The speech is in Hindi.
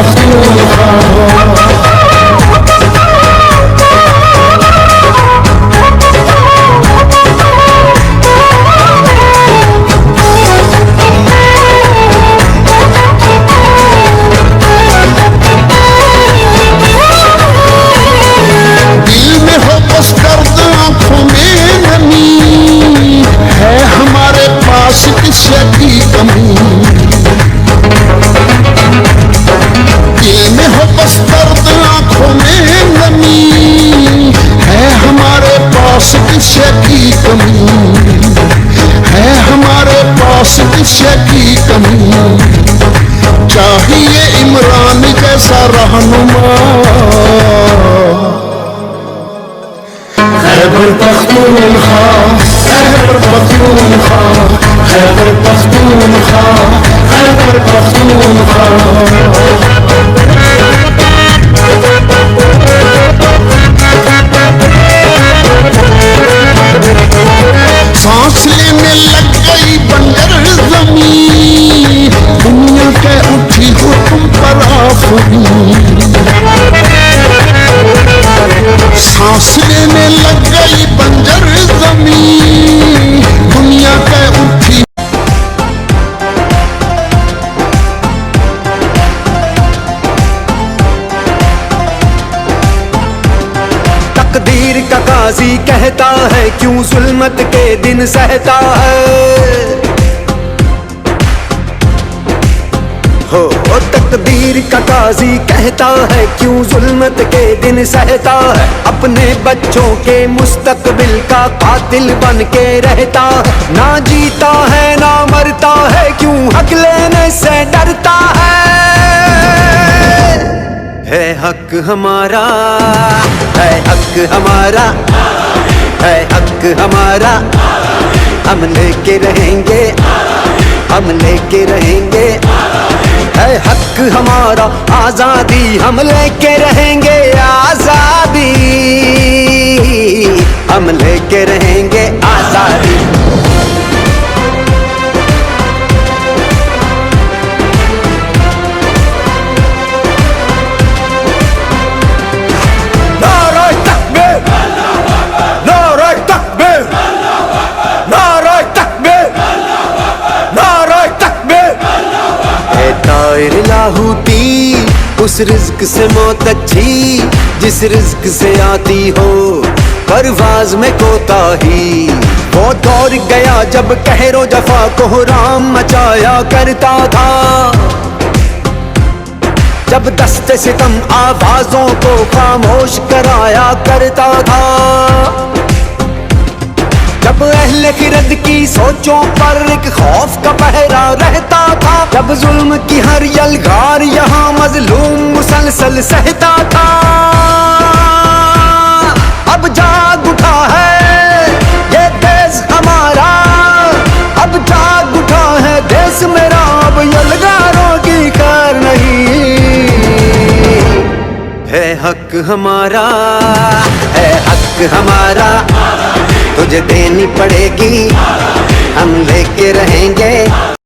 पख्तूनख्वा चाहिए इमरान जैसा रहनुमा। खैबर पख्तूनख्वा, खैबर पख्तूनख्वा, खैबर पख्तूनख्वा, खैबर पख्तूनख्वा। सांस लेने लग गई बंजर ज़मीन, दुनिया के उठी हो तुम पर आफरीन। सांस लेने लग गई बंजर ज़मीन, दुनिया के उठी। तकदीर का काजी कहता है क्यों जुल्मत के दिन सहता है। हो तकदीर का काजी कहता है क्यों जुल्मत के दिन सहता है। अपने बच्चों के मुस्तकबिल का कातिल बन के रहता है। ना जीता है ना मरता है क्यों हक लेने से डरता है हक हमारा, है हक हमारा, है हक हमारा। हम लेके रहेंगे, हम लेके रहेंगे। है हक हमारा आजादी, हम लेके रहेंगे आजादी। हम लेके रहेंगे आजादी। लाहूती उस रिज़्क से मौत अच्छी जिस रिज़्क से आती हो परवाज में कोताही। वो दौर गया जब कहरो जफा कोहराम मचाया करता था, जब दस्ते सितम आवाजों को खामोश कराया करता था। जब अहले खिरद की सोचों पर एक खौफ का पहरा रहता था। जब जुल्म की हर यलगार यहाँ मजलूम मुसलसल सहता था। अब जाग उठा है ये देश हमारा, अब जाग उठा है देश मेरा। अब यलगारों की कार नहीं, है हक हमारा, है हक हमारा। तुझे देनी पड़ेगी